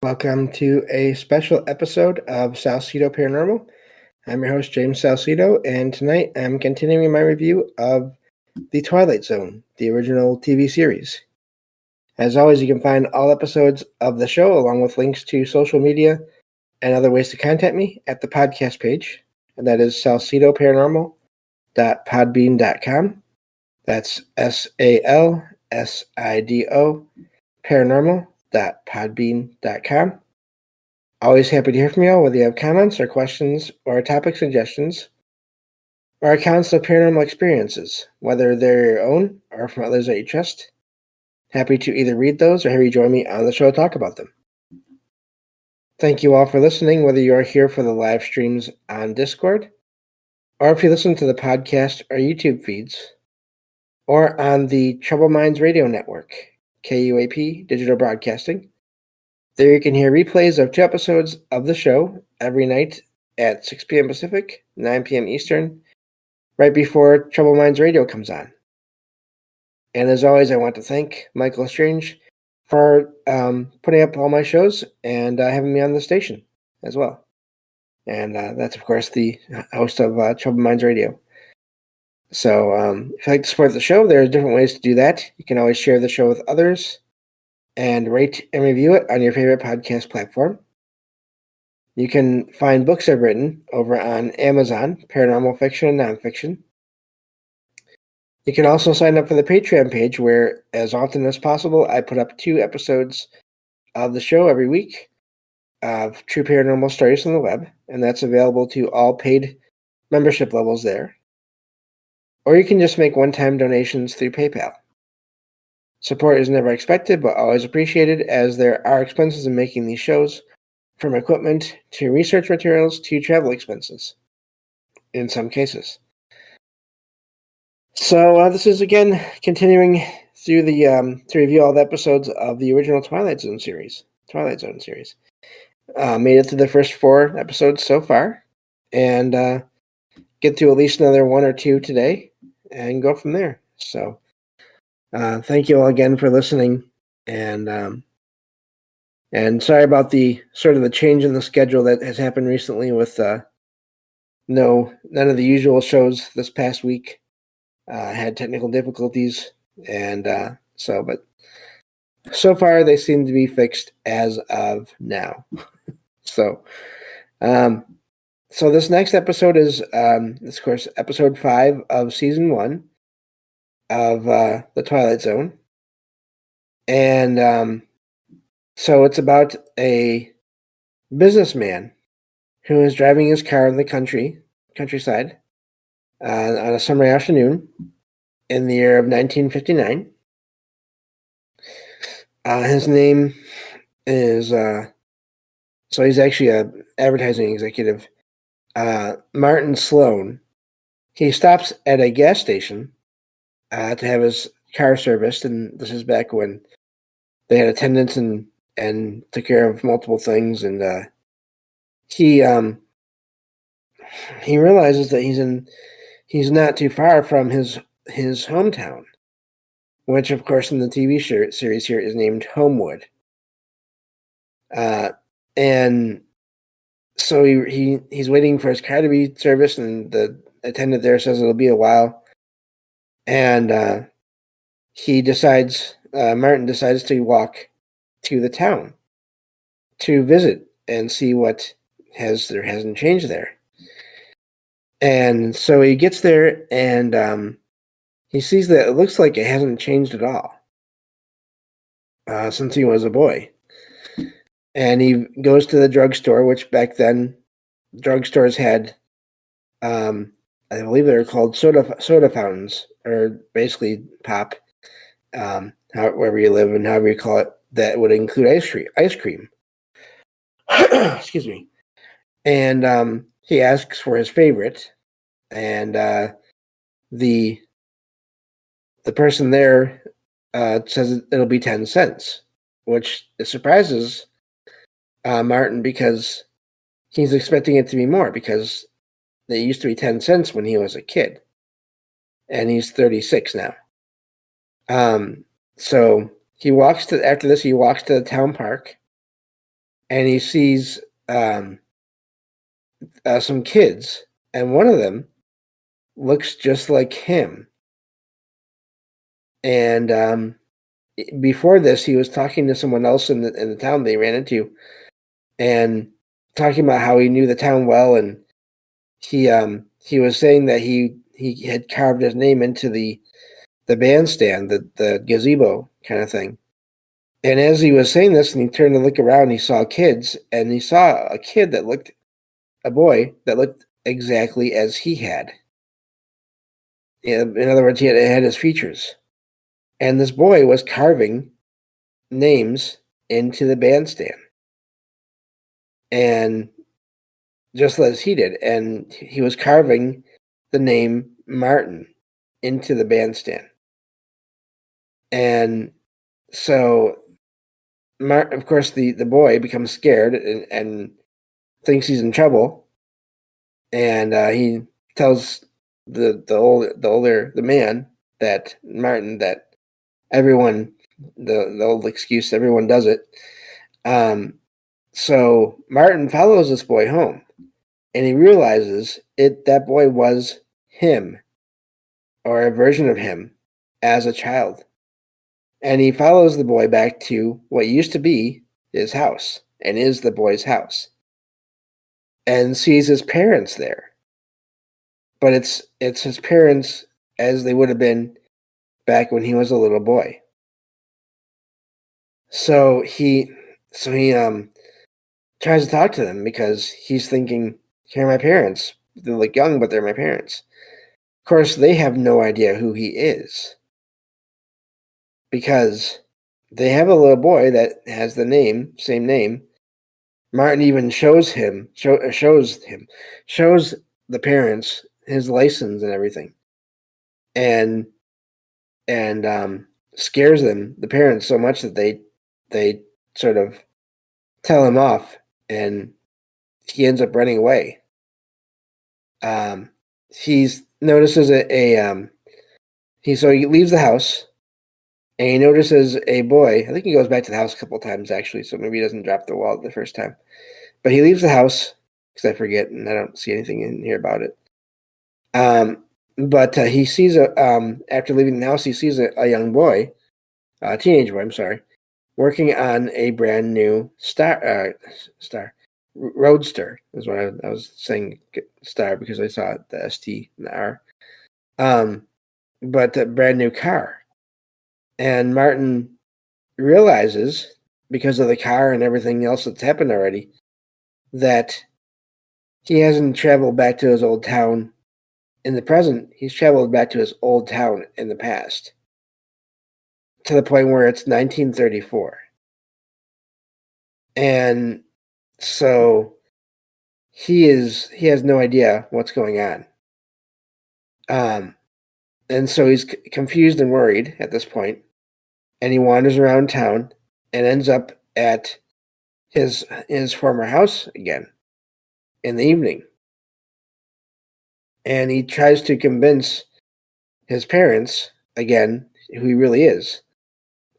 Welcome to a special episode of Salsidoparanormal. I'm your host, James Salsido, and tonight I'm continuing my review of The Twilight Zone, the original TV series. As always, you can find all episodes of the show along with links to social media and other ways to contact me at the podcast page, and that is salsidoparanormal.podbean.com. That's SALSIDO paranormal.podbean.com. Always happy to hear from you all, whether you have comments or questions or topic suggestions or accounts of paranormal experiences, whether they're your own or from others that you trust. Happy to either read those or have you join me on the show to talk about them. Thank you all for listening, whether you are here for the live streams on Discord, or if you listen to the podcast or YouTube feeds, or on the Troubled Minds Radio Network, KUAP Digital Broadcasting. There you can hear replays of 2 episodes of the show every night at 6 p.m. Pacific, 9 p.m. Eastern, right before Troubled Minds Radio comes on. And as always, I want to thank Michael Strange for putting up all my shows and having me on the station as well. And that's, of course, the host of Troubled Minds Radio. So if you'd like to support the show, there are different ways to do that. You can always share the show with others and rate and review it on your favorite podcast platform. You can find books I've written over on Amazon, paranormal fiction and nonfiction. You can also sign up for the Patreon page where, as often as possible, I put up 2 episodes of the show every week of true paranormal stories from the web, and that's available to all paid membership levels there. Or you can just make one-time donations through PayPal. Support is never expected, but always appreciated, as there are expenses in making these shows, from equipment to research materials to travel expenses, in some cases. So this is, again, continuing through the to review all the episodes of the original Twilight Zone series. Made it to the first 4 episodes so far, and get to at least another 1 or 2 today, and go from there. So thank you all again for listening, and sorry about the change in the schedule that has happened recently with none of the usual shows this past week. Had technical difficulties, and but so far they seem to be fixed as of now. So this next episode is, of course, episode 5 of season 1 of the Twilight Zone, and so it's about a businessman who is driving his car in the countryside on a summer afternoon in the year of 1959. His name is, so he's actually an advertising executive, Martin Sloan. He stops at a gas station to have his car serviced, and this is back when they had attendants and took care of multiple things, and he realizes that he's not too far from his hometown, which, of course, in the TV series here is named Homewood. And so he's waiting for his car to be serviced, and the attendant there says it'll be a while. And Martin decides to walk to the town to visit and see what hasn't changed there. And so he gets there, and he sees that it looks like it hasn't changed at all since he was a boy. And he goes to the drugstore, which back then drugstores had, I believe they were called soda fountains, or basically pop, wherever you live and however you call it, that would include ice cream. Excuse me. And he asks for his favorite, and the person there says it'll be 10 cents, which surprises Martin, because he's expecting it to be more, because they used to be 10 cents when he was a kid, and he's 36 now. So after this, he walks to the town park, and he sees some kids, and one of them looks just like him. And before this, he was talking to someone else in the town they ran into, and talking about how he knew the town well, and he was saying that he had carved his name into the bandstand, the gazebo kind of thing. And as he was saying this, and he turned to look around, he saw kids, and he saw a boy that looked exactly as he had. In other words, he had his features. And this boy was carving names into the bandstand. And just as he did. And he was carving the name Martin into the bandstand. And so, of course, the boy becomes scared and thinks he's in trouble. And he tells the man, that Martin, that everyone, the old excuse, everyone does it. So Martin follows this boy home, and he realizes that boy was him, or a version of him, as a child. And he follows the boy back to what used to be his house, and is the boy's house, and sees his parents there. But it's his parents as they would have been back when he was a little boy. So he tries to talk to them, because he's thinking, here are my parents. They look young, but they're my parents. Of course, they have no idea who he is, because they have a little boy that has the same name. Martin even shows the parents his license and everything, and scares the parents so much that they sort of tell him off, and he ends up running away. He notices so he leaves the house, and he notices a boy. I think he goes back to the house a couple times, actually, so maybe he doesn't drop the wall the first time. But he leaves the house, because I forget, and I don't see anything in here about it. But he sees after leaving the house, he sees a young boy, a teenage boy, I'm sorry, working on a brand new Roadster is what I was saying, Star, because I saw the ST and the R. But a brand new car. And Martin realizes, because of the car and everything else that's happened already, that he hasn't traveled back to his old town in the present. He's traveled back to his old town in the past, to the point where it's 1934. And so he has no idea what's going on. And so he's confused and worried at this point, and he wanders around town and ends up at his former house again in the evening. And he tries to convince his parents again who he really is,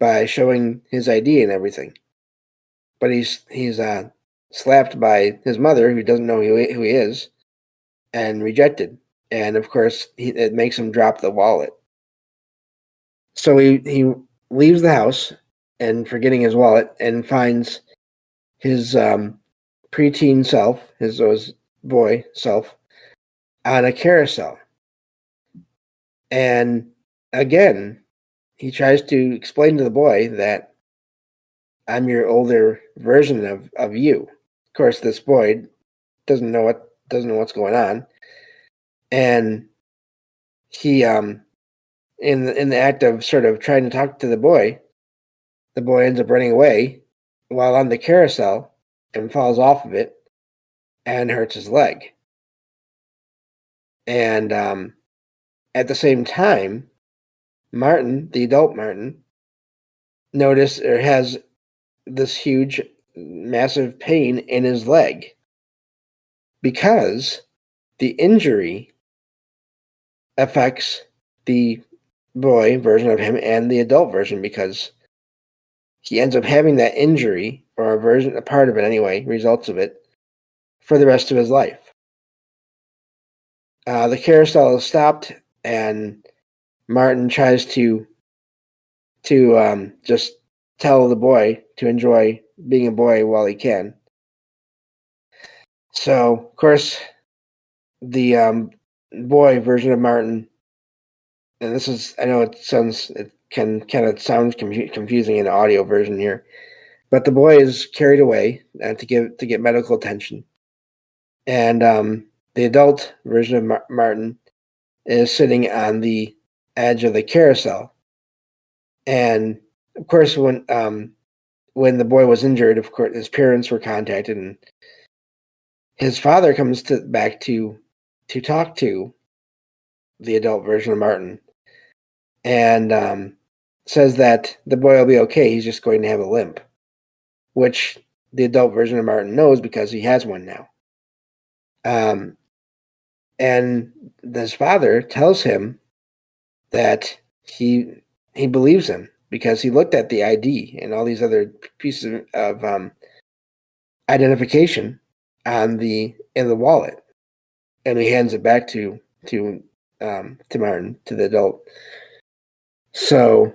by showing his ID and everything. But he's slapped by his mother, who doesn't know who he is, and rejected. And of course, it makes him drop the wallet. So he leaves the house, and forgetting his wallet, and finds his preteen self, his boy self, on a carousel. And again, he tries to explain to the boy that, I'm your older version of you. Of course, this boy doesn't know what's going on, and he in the act of sort of trying to talk to the boy ends up running away while on the carousel, and falls off of it and hurts his leg. And at the same time, Martin, the adult Martin, has this huge, massive pain in his leg, because the injury affects the boy version of him and the adult version, because he ends up having that injury or a part of it anyway, results of it, for the rest of his life. The carousel is stopped, and Martin tries to just tell the boy to enjoy being a boy while he can. So, of course, the boy version of Martin, and this is, I know it can kind of sound confusing in the audio version here, but the boy is carried away to get medical attention, and the adult version of Martin is sitting on the edge of the carousel, and of course, when the boy was injured, of course, his parents were contacted, and his father comes back to talk to the adult version of Martin, and says that the boy will be okay. He's just going to have a limp, which the adult version of Martin knows because he has one now. And his father tells him that he believes him because he looked at the ID and all these other pieces of identification in the wallet, and he hands it back to Martin, to the adult. So,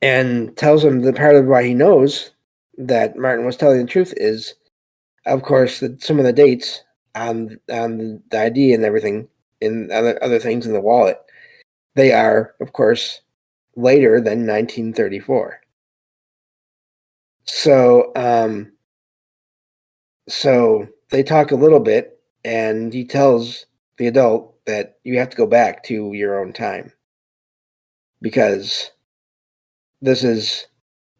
and tells him the part of why he knows that Martin was telling the truth is, of course, that some of the dates on the ID and everything, and other things in the wallet, they are, of course, later than 1934. So, so they talk a little bit, and he tells the adult that you have to go back to your own time because this is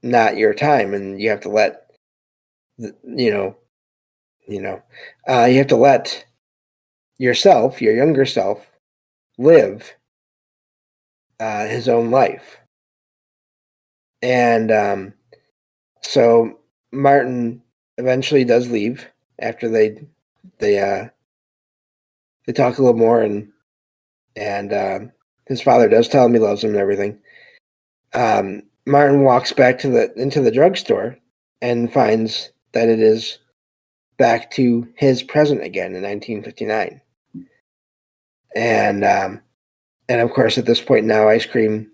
not your time, and you have to let you have to let yourself, your younger self, live his own life. And so Martin eventually does leave after they talk a little more, and his father does tell him he loves him and everything. Martin walks back into the drugstore and finds that it is back to his present again in 1959. And of course, at this point now, ice cream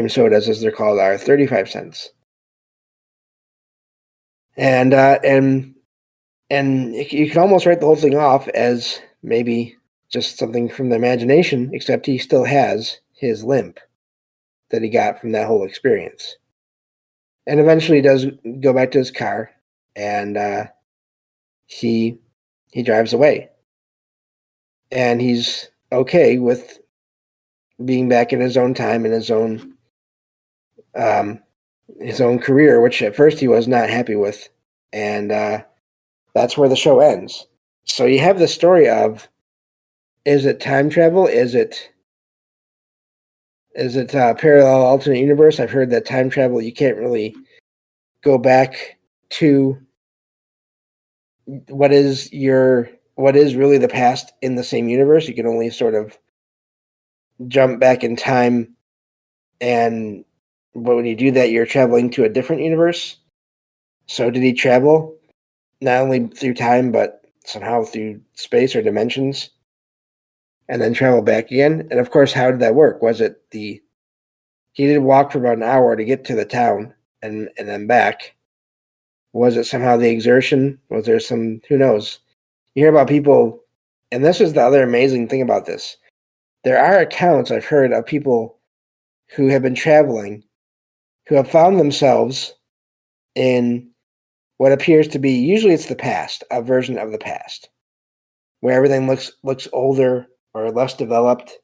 sodas, as they're called, are 35 cents. And you can almost write the whole thing off as maybe just something from the imagination, except he still has his limp that he got from that whole experience. And eventually he does go back to his car, and he drives away. And he's okay with being back in his own time, in his own career, which at first he was not happy with. And that's where the show ends. So you have the story of, is it time travel? Is it parallel alternate universe? I've heard that time travel, you can't really go back to what is really the past in the same universe. You can only sort of jump back in time, but when you do that, you're traveling to a different universe. So did he travel not only through time, but somehow through space or dimensions, and then travel back again? And of course, how did that work? Was it he did walk for about an hour to get to the town and then back? Was it somehow the exertion? Was there some, who knows? You hear about people, and this is the other amazing thing about this. There are accounts I've heard of people who have been traveling, who have found themselves in what appears to be, usually it's the past, a version of the past, where everything looks older or less developed,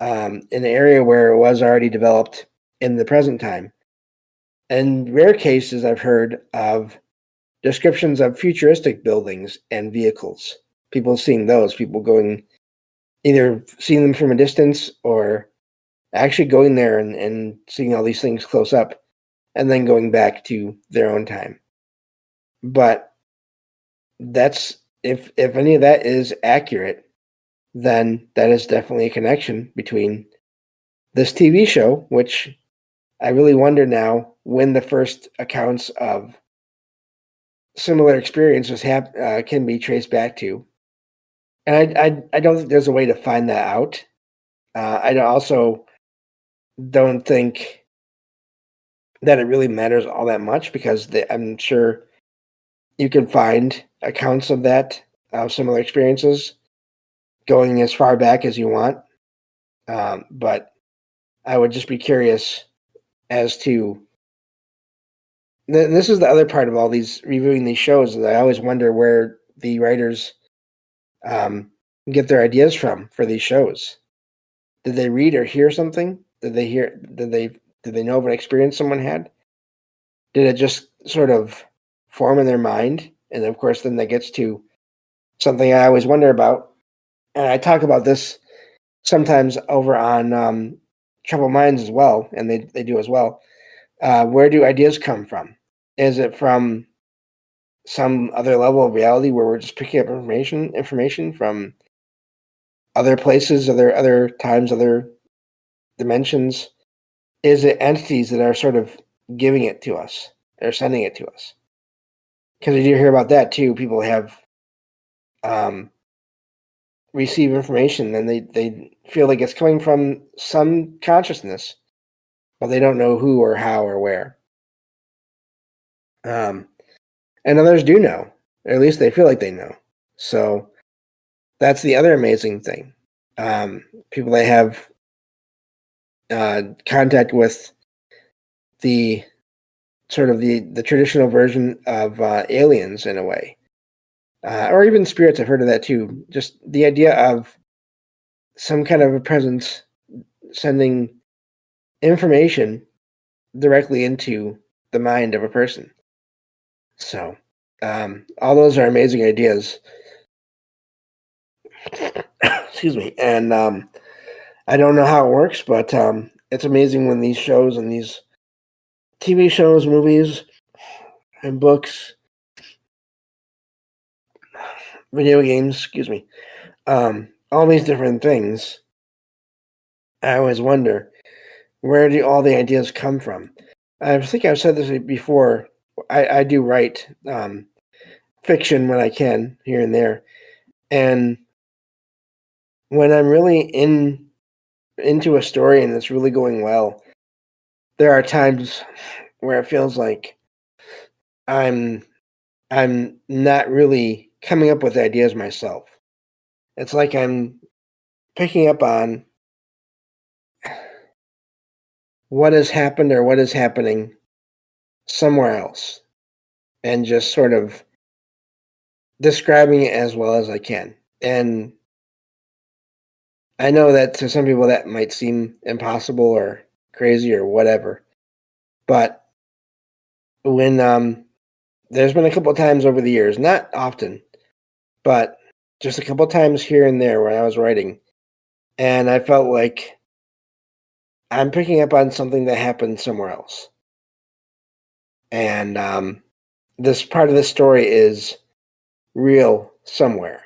in an area where it was already developed in the present time. In rare cases, I've heard of descriptions of futuristic buildings and vehicles. People seeing those, people going, either seeing them from a distance or actually going there and seeing all these things close up, and then going back to their own time. But that's, if any of that is accurate, then that is definitely a connection between this TV show, which I really wonder now when the first accounts of similar experiences can be traced back to. And I don't think there's a way to find that out. I also don't think that it really matters all that much because I'm sure you can find accounts of that, of similar experiences, going as far back as you want. But I would just be curious as to. This is the other part of all these reviewing these shows, is I always wonder where the writers um, get their ideas from for these shows. Did they read or hear something? Did they hear? Did they know of an experience someone had? Did it just sort of form in their mind? And of course, then that gets to something I always wonder about, and I talk about this sometimes over on Troubled Minds as well, and they do as well. Where do ideas come from? Is it from some other level of reality where we're just picking up information from other places, other times, other dimensions? Is it entities that are sort of giving it to us or sending it to us? Because we do hear about that too. People have receive information and they feel like it's coming from some consciousness, but they don't know who or how or where. And others do know, or at least they feel like they know. So that's the other amazing thing. People that have contact with the sort of the traditional version of aliens in a way, or even spirits. I've heard of that too. Just the idea of some kind of a presence sending information directly into the mind of a person. So all those are amazing ideas. Excuse me. And I don't know how it works, but it's amazing when these shows and these TV shows, movies, and books, video games, excuse me, all these different things, I always wonder, where do all the ideas come from? I think I've said this before. I do write fiction when I can, here and there. And when I'm really into a story and it's really going well, there are times where it feels like I'm not really coming up with ideas myself. It's like I'm picking up on what has happened or what is happening somewhere else and just sort of describing it as well as I can. And I know that to some people that might seem impossible or crazy or whatever. But when there's been a couple of times over the years, not often, but just a couple of times here and there when I was writing, and I felt like I'm picking up on something that happened somewhere else. And this part of the story is real somewhere.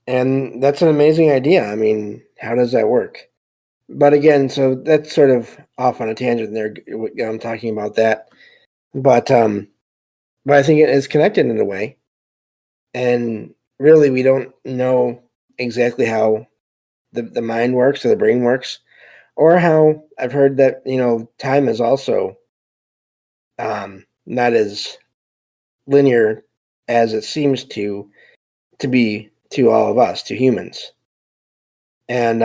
And that's an amazing idea. I mean, how does that work? But again, so that's sort of off on a tangent there. I'm talking about that. But I think it is connected in a way. And really, we don't know exactly how the mind works or the brain works, or how I've heard that, time is also not as linear as it seems to be to all of us, to humans. And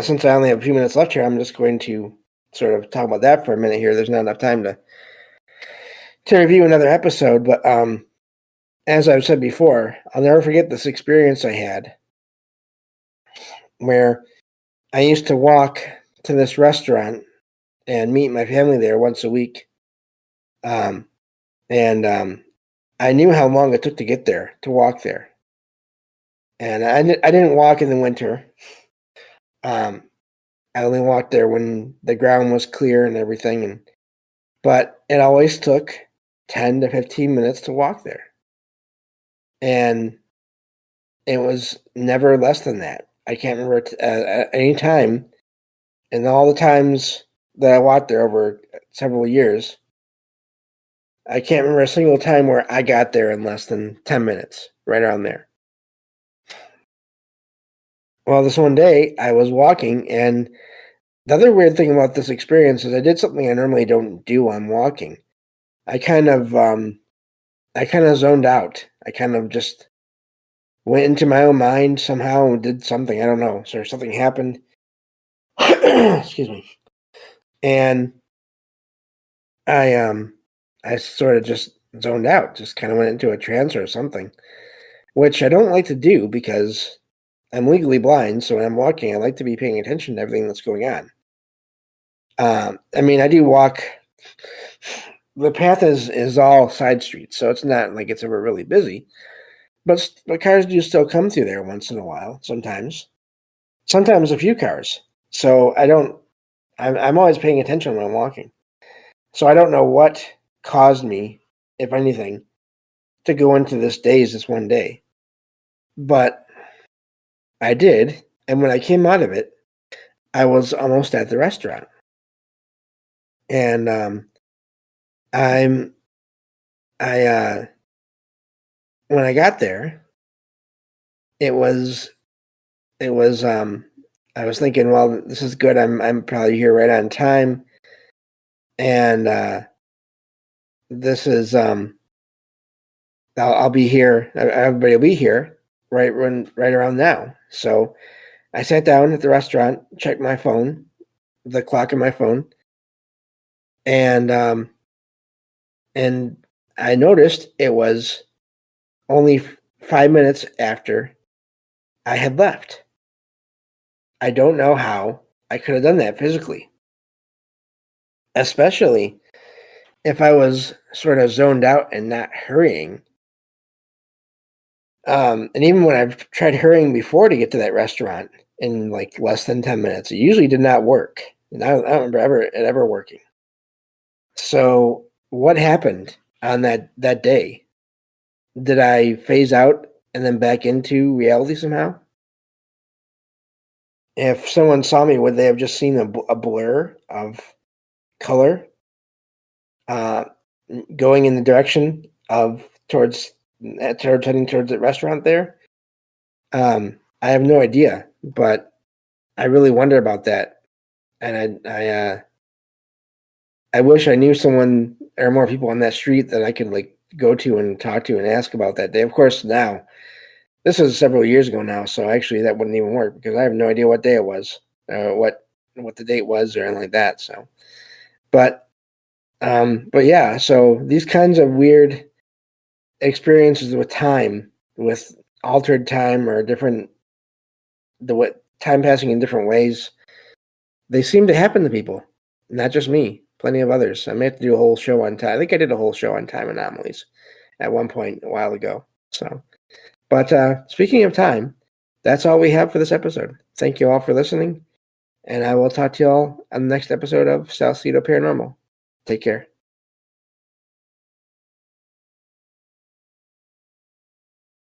since I only have a few minutes left here, I'm just going to sort of talk about that for a minute here. There's not enough time to review another episode, but as I've said before, I'll never forget this experience I had where I used to walk to this restaurant and meet my family there once a week. And I knew how long it took to get there, to walk there. And I didn't walk in the winter. I only walked there when the ground was clear and everything. But it always took 10 to 15 minutes to walk there. And it was never less than that. I can't remember any time. And all the times that I walked there over several years, I can't remember a single time where I got there in less than 10 minutes, right around there. Well, this one day I was walking, and the other weird thing about this experience is I did something I normally don't do when walking. I kind of zoned out. I kind of just went into my own mind somehow and did something. I don't know. So something happened. Excuse me. And I sort of just zoned out, just kind of went into a trance or something, which I don't like to do because I'm legally blind. So when I'm walking, I like to be paying attention to everything that's going on. I mean, I do walk. The path is all side streets, so it's not like it's ever really busy. But cars do still come through there once in a while. Sometimes a few cars. So I don't. I'm always paying attention when I'm walking. So I don't know what caused me, if anything, to go into this daze this one day. But I did, and when I came out of it, I was almost at the restaurant. And I when I got there, it was I was thinking, well, this is good. I'm probably here right on time. And this is I'll be here. Everybody will be here right around now. So I sat down at the restaurant, checked my phone, the clock on my phone, and I noticed it was only 5 minutes after I had left. I don't know how I could have done that physically, especially if I was sort of zoned out and not hurrying. And even when I've tried hurrying before to get to that restaurant in like less than 10 minutes, it usually did not work. And I don't remember it ever working. So what happened on that day? Did I phase out and then back into reality somehow? If someone saw me, would they have just seen a blur of color uh, going in the direction of towards heading towards the restaurant there? I have no idea, but I really wonder about that, and I wish I knew someone or more people on that street that I could like go to and talk to and ask about that day. Of course, now this was several years ago now, so actually that wouldn't even work because I have no idea what day it was, what the date was, or anything like that. So, but yeah. So these kinds of weird experiences with time, with altered time or time passing in different ways, they seem to happen to people, not just me. Plenty of others. I may have to do a whole show on time. I think I did a whole show on time anomalies at one point a while ago. So, but speaking of time, that's all we have for this episode. Thank you all for listening, and I will talk to you all on the next episode of Salsidoparanormal. Take care.